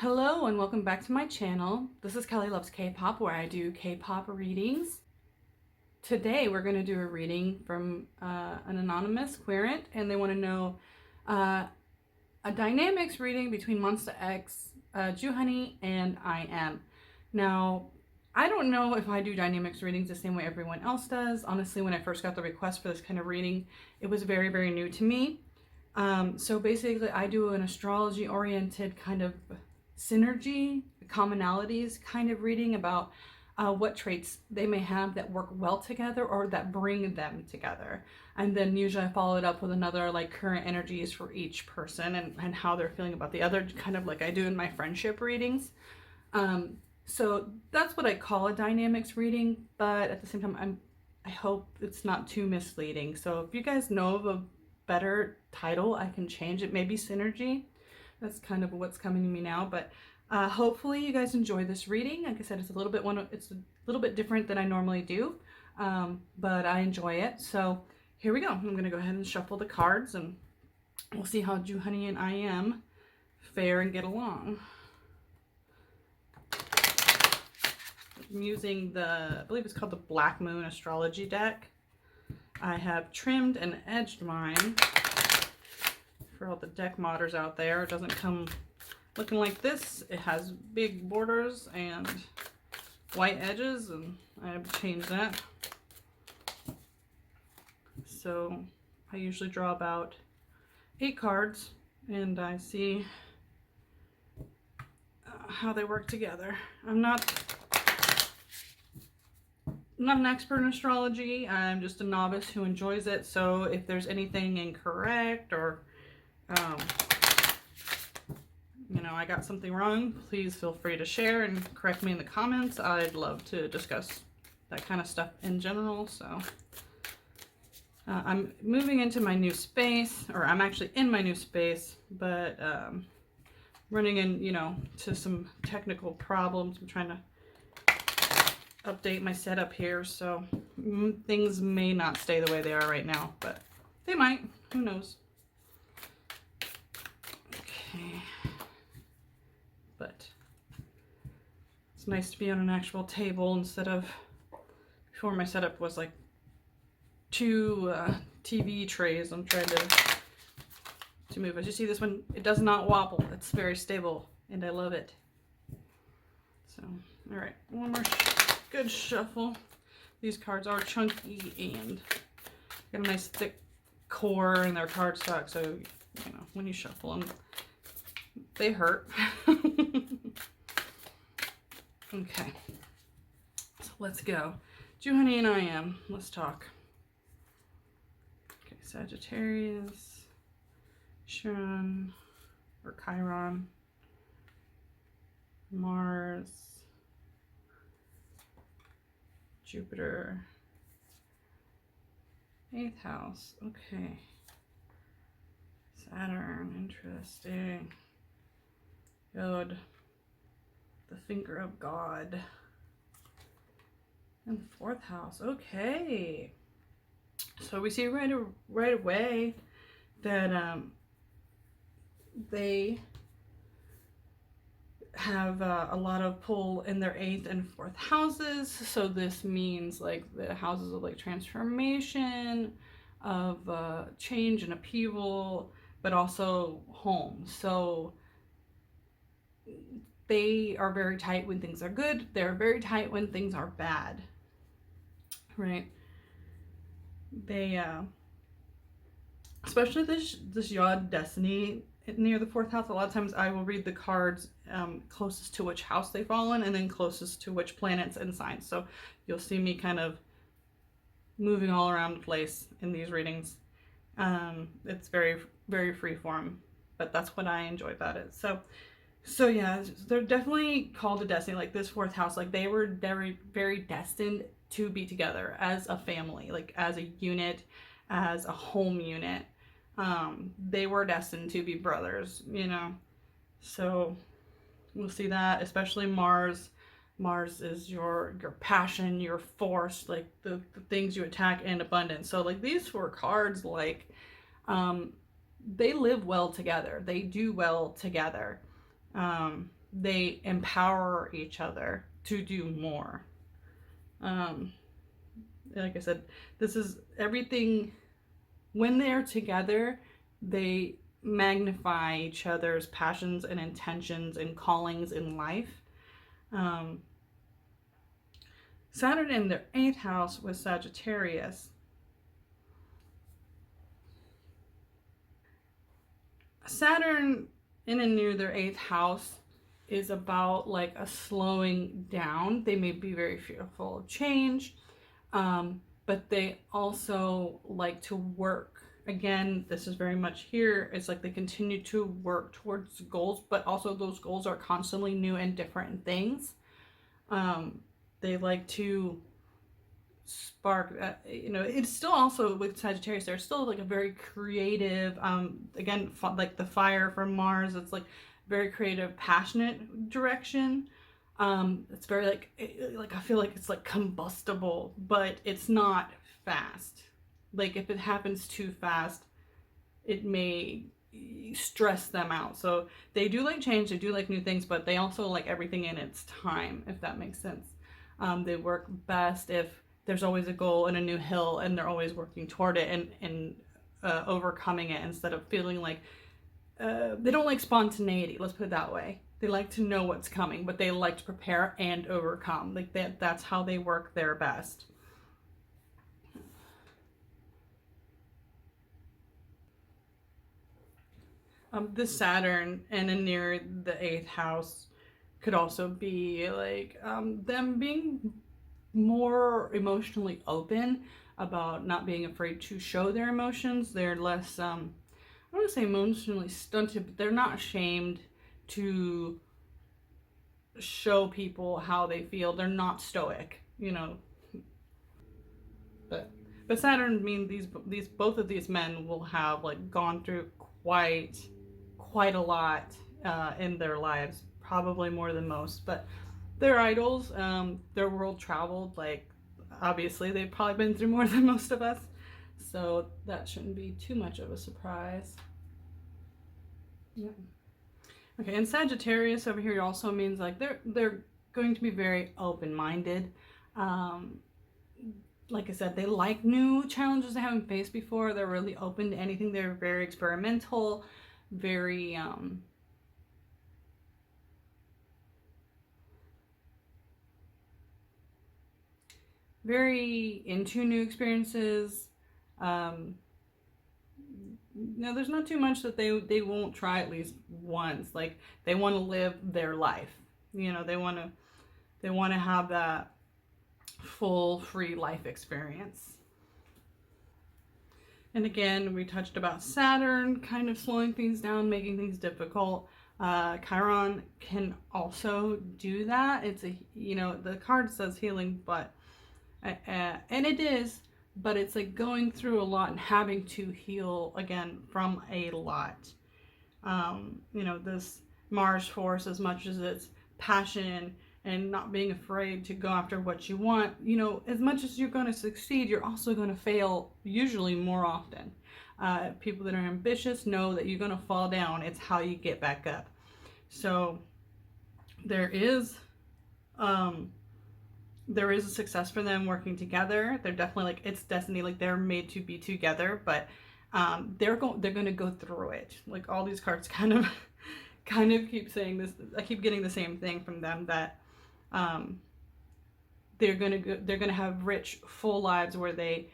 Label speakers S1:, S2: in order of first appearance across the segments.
S1: Hello and welcome back to my channel. This is Kelly Loves K-Pop, where I do K-Pop readings. Today we're going to do a reading from an anonymous querent, and they want to know a dynamics reading between Monsta X, Joohoney, and I am. Now, I don't know if I do dynamics readings the same way everyone else does. Honestly, when I first got the request for this kind of reading, it was very, very new to me. So basically, I do an astrology-oriented kind of synergy, commonalities kind of reading about what traits they may have that work well together or that bring them together. And then usually I follow it up with another like current energies for each person and how they're feeling about the other, kind of like I do in my friendship readings. So that's what I call a dynamics reading, but at the same time, I hope it's not too misleading. So if you guys know of a better title, I can change it. Maybe synergy. That's kind of what's coming to me now, but hopefully you guys enjoy this reading. Like I said, it's a little bit different than I normally do, but I enjoy it. So here we go. I'm gonna go ahead and shuffle the cards, and we'll see how Joohoney and I am fare and get along. I'm using I believe it's called the Black Moon Astrology deck. I have trimmed and edged mine. For all the deck modders out there, it doesn't come looking like this. It has big borders and white edges, and I have to change that. So I usually draw about 8 cards, and I see how they work together. I'm not an expert in astrology. I'm just a novice who enjoys it. So if there's anything incorrect or you know, I got something wrong, please feel free to share and correct me in the comments. I'd love to discuss that kind of stuff in general. So I'm moving into my new space, or I'm actually in my new space, but running in, you know, to some technical problems. I'm trying to update my setup here, so things may not stay the way they are right now, but they might. Who knows? Okay. But it's nice to be on an actual table instead of, before my setup was like 2 TV trays. I'm trying to move. As you see, this one, it does not wobble. It's very stable, and I love it. So, all right, one more good shuffle. These cards are chunky and got a nice thick core in their cardstock, so you know when you shuffle them, they hurt. Okay, so let's go. Joohoney and I am. Let's talk. Okay, Sagittarius, Chiron, or Chiron, Mars, Jupiter, 8th house. Okay. Saturn, interesting. God, the finger of God. And 4th house. Okay. So we see right away that they have a lot of pull in their 8th and 4th houses. So this means like the houses of like transformation, of change and upheaval, but also home. So they are very tight when things are good. They're very tight when things are bad, right? They especially this Yod Destiny near the 4th house. A lot of times I will read the cards closest to which house they fall in, and then closest to which planets and signs. So you'll see me kind of moving all around the place in these readings. It's very, very free form, but that's what I enjoy about it. So yeah, they're definitely called to destiny. Like this 4th house, like they were very, very destined to be together as a family, like as a unit, as a home unit. They were destined to be brothers, you know. So we'll see that, especially Mars. Mars is your passion, your force, like the things you attack in abundance. So like these 4 cards, like they live well together. They do well together. they empower each other to do more. Um, like I said, this is everything. When they're together, they magnify each other's passions and intentions and callings in life. Um, Saturn in their 8th house was Sagittarius. Saturn in and near their 8th house is about like a slowing down. They may be very fearful of change, but they also like to work. Again, this is very much here. It's like they continue to work towards goals, but also those goals are constantly new and different things. They like to spark, it's still also with Sagittarius, they're still like a very creative, again, like the fire from Mars, it's like very creative, passionate direction. It's very like I feel like it's like combustible, but it's not fast. Like if it happens too fast, it may stress them out. So they do like change, they do like new things, but they also like everything in its time, if that makes sense. They work best if there's always a goal and a new hill and they're always working toward it and overcoming it, instead of feeling like they don't like spontaneity, let's put it that way. They like to know what's coming, but they like to prepare and overcome. Like that's how they work their best. This Saturn and in near the 8th house could also be like them being more emotionally open about not being afraid to show their emotions. They're less, I don't want to say emotionally stunted, but they're not ashamed to show people how they feel. They're not stoic, you know. But Saturn means these both of these men will have like gone through quite a lot in their lives, probably more than most. But they're idols. They're world traveled. Like obviously, they've probably been through more than most of us, so that shouldn't be too much of a surprise. Yeah. Okay, and Sagittarius over here also means like they're going to be very open minded. Um, like I said, they like new challenges they haven't faced before. They're really open to anything. They're very experimental, very very into new experiences. Um, no, there's not too much that they won't try at least once. Like they want to live their life. You know, they want to have that full free life experience. And again, we touched about Saturn kind of slowing things down, making things difficult. Chiron can also do that. It's the card says healing, but and it is, but it's like going through a lot and having to heal again from a lot. This Mars force, as much as it's passion and not being afraid to go after what you want, as much as you're going to succeed, you're also going to fail, usually more often. People that are ambitious know that you're going to fall down. It's how you get back up. So there is a success for them working together. They're definitely like, it's destiny, like they're made to be together, but they're going to go through it. Like all these cards kind of keep saying this. I keep getting the same thing from them, that they're gonna have rich, full lives where they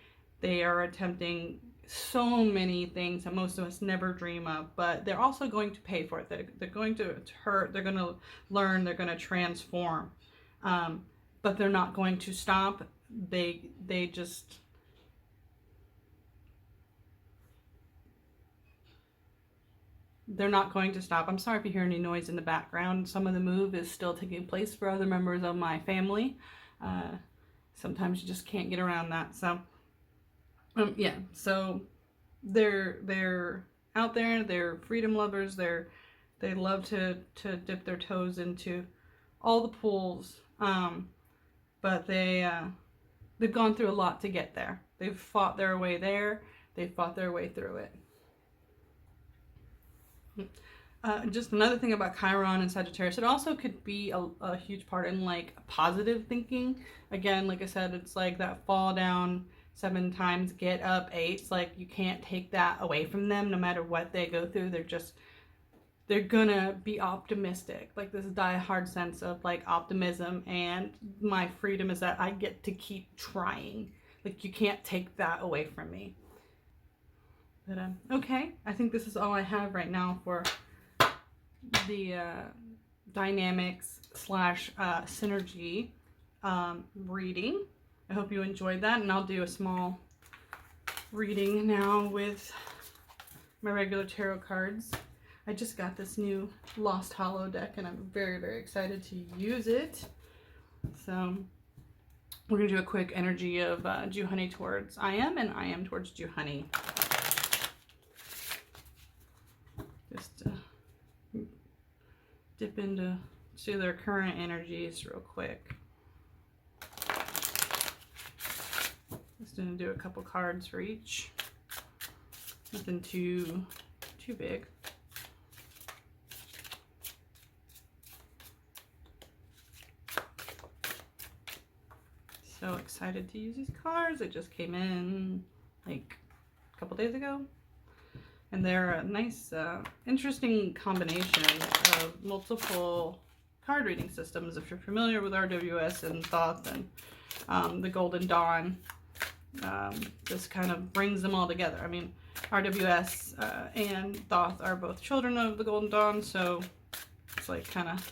S1: are attempting so many things that most of us never dream of, but they're also going to pay for it. They're going to hurt, they're going to learn, they're going to transform, but they're not going to stop. They just, they're not going to stop. I'm sorry if you hear any noise in the background. Some of the move is still taking place for other members of my family. Sometimes you just can't get around that. So yeah, so they're out there. They're freedom lovers. They love to dip their toes into all the pools. But they've gone through a lot to get there. They've fought their way there. They've fought their way through it. just another thing about Chiron and Sagittarius, it also could be a huge part in like positive thinking. Again, like I said, it's like that fall down 7 times, get up 8. It's like you can't take that away from them no matter what they go through. They're gonna be optimistic. Like this die-hard sense of like optimism, and my freedom is that I get to keep trying. Like you can't take that away from me. But okay, I think this is all I have right now for the dynamics slash synergy reading. I hope you enjoyed that, and I'll do a small reading now with my regular tarot cards. I just got this new Lost Hollow deck, and I'm very, very excited to use it. So we're going to do a quick energy of Joohoney towards I am, and I am towards Joohoney. Just dip into their current energies real quick. Just going to do a couple cards for each. Nothing too big. So excited to use these cards. They just came in like a couple days ago. And they're a nice, interesting combination of multiple card reading systems. If you're familiar with RWS and Thoth and the Golden Dawn, this kind of brings them all together. I mean, RWS and Thoth are both children of the Golden Dawn, so it's like kind of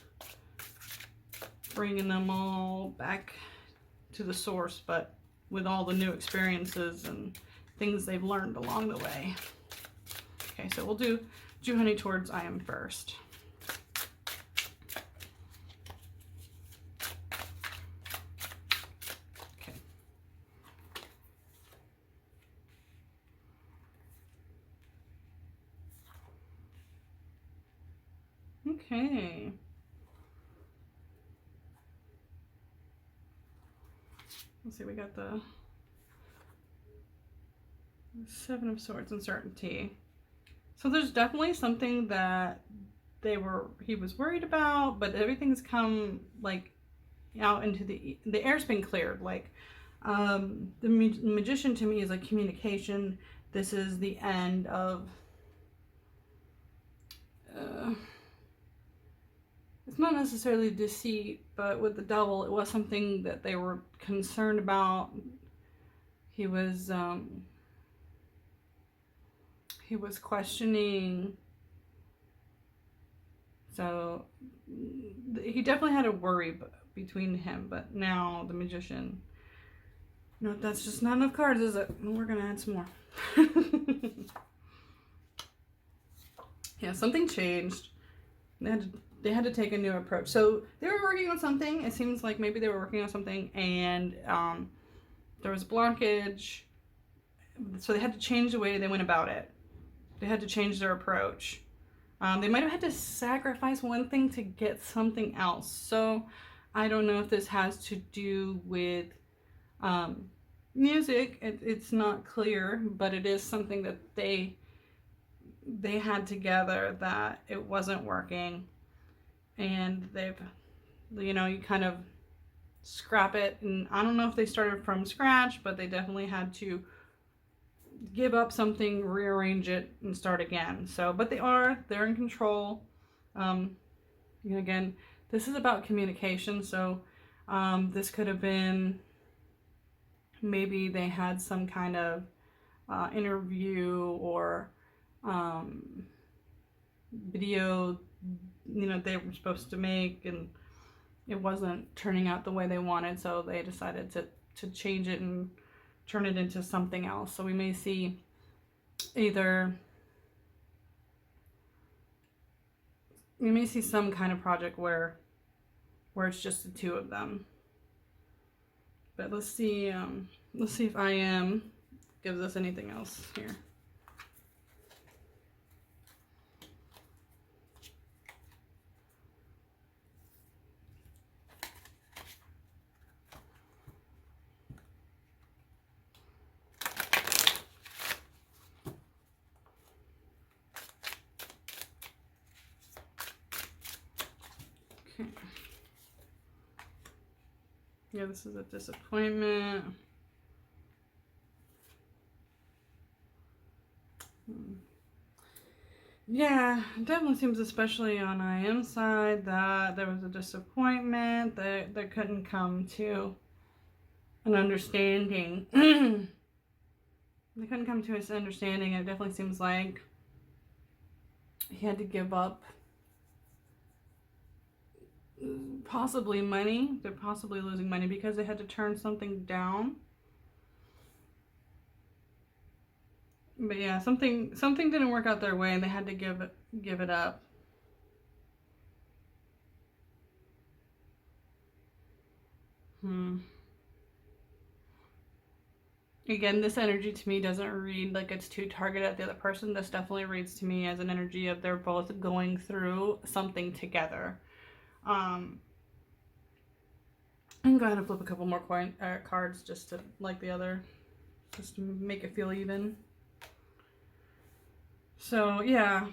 S1: bringing them all back to the source, but with all the new experiences and things they've learned along the way. Okay, so we'll do Joohoney towards I am first. Okay. Okay. Let's see, we got the 7 of Swords, uncertainty. So there's definitely something that he was worried about, but everything's come like out into the air's been cleared. Like the Magician to me is like communication. This is the end of it's not necessarily deceit, but with the Devil, it was something that they were concerned about. He was questioning. So he definitely had a worry between him, but now the Magician, no, that's just not enough cards, is it? We're gonna add some more. Yeah, something changed. They had to take a new approach. So they were working on something. It seems like maybe they were working on something, and there was blockage. So they had to change the way they went about it. They had to change their approach. They might have had to sacrifice one thing to get something else. So I don't know if this has to do with music. It's not clear, but it is something that they had together that it wasn't working. And they've, you kind of scrap it. And I don't know if they started from scratch, but they definitely had to give up something, rearrange it, and start again. So, but they're in control. Again, this is about communication. So this could have been, maybe they had some kind of interview or video, they were supposed to make, and it wasn't turning out the way they wanted, so they decided to change it and turn it into something else. So we may see some kind of project where it's just the two of them. But let's see if I am gives us anything else here. Okay. Yeah, this is a disappointment. Yeah, it definitely seems, especially on IM's side, that there was a disappointment, that they couldn't come to an understanding. They couldn't come to an understanding. It definitely seems like he had to give up possibly money. They're possibly losing money because they had to turn something down. But yeah, something didn't work out their way and they had to give it up. Again, this energy to me doesn't read like it's too targeted at the other person. This definitely reads to me as an energy of they're both going through something together. I'm going to flip a couple more cards just to like the other, just to make it feel even. So yeah,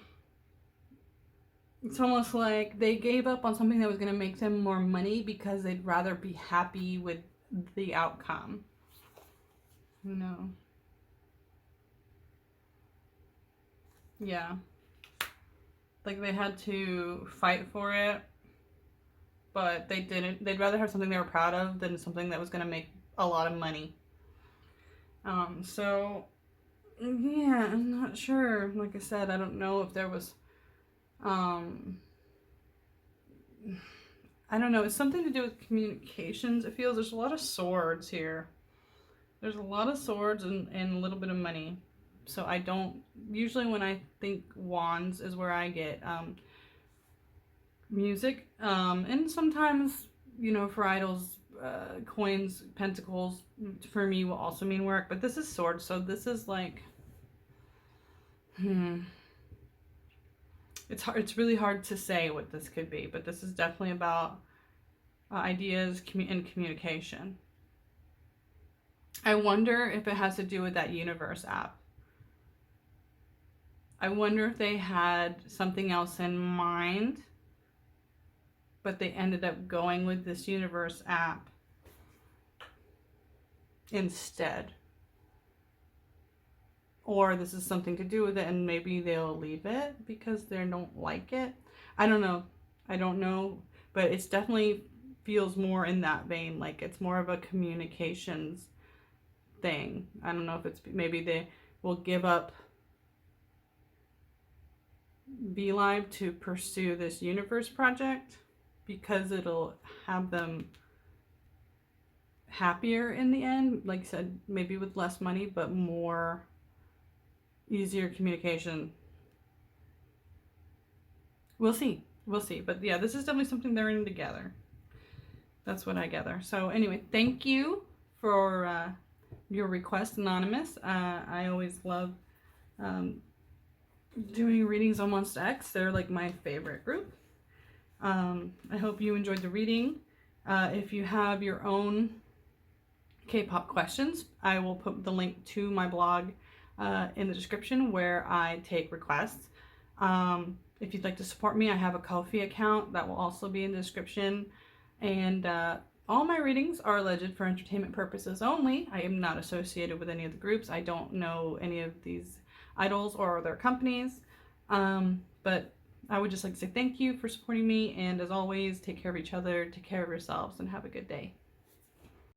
S1: it's almost like they gave up on something that was going to make them more money because they'd rather be happy with the outcome. No. Yeah. Like they had to fight for it, but they didn't. They'd rather have something they were proud of than something that was going to make a lot of money. So yeah, I'm not sure. Like I said, I don't know if there was, I don't know. It's something to do with communications. It feels there's a lot of swords here. There's a lot of swords and a little bit of money. So I don't, usually when I think wands is where I get music. And sometimes, you know, for idols, coins, pentacles, for me will also mean work. But this is swords, so this is like, it's really hard to say what this could be. But this is definitely about ideas and communication. I wonder if it has to do with that universe app. I wonder if they had something else in mind, but they ended up going with this universe app instead. Or this is something to do with it and maybe they'll leave it because they don't like it. I don't know. I don't know, but it's definitely feels more in that vein. Like it's more of a communications thing. I don't know if it's maybe they will give up Be Live to pursue this universe project because it'll have them happier in the end. Like I said, maybe with less money, but more easier communication. We'll see. We'll see. But yeah, this is definitely something they're in together. That's what I gather. So anyway, thank you for your request, Anonymous. I always love doing readings on Monsta X. They're like my favorite group. I hope you enjoyed the reading. If you have your own K-pop questions, I will put the link to my blog in the description where I take requests. If you'd like to support me, I have a Ko-fi account that will also be in the description. And all my readings are alleged for entertainment purposes only. I am not associated with any of the groups. I don't know any of these idols or their companies. But I would just like to say thank you for supporting me. And as always, take care of each other, take care of yourselves, and have a good day.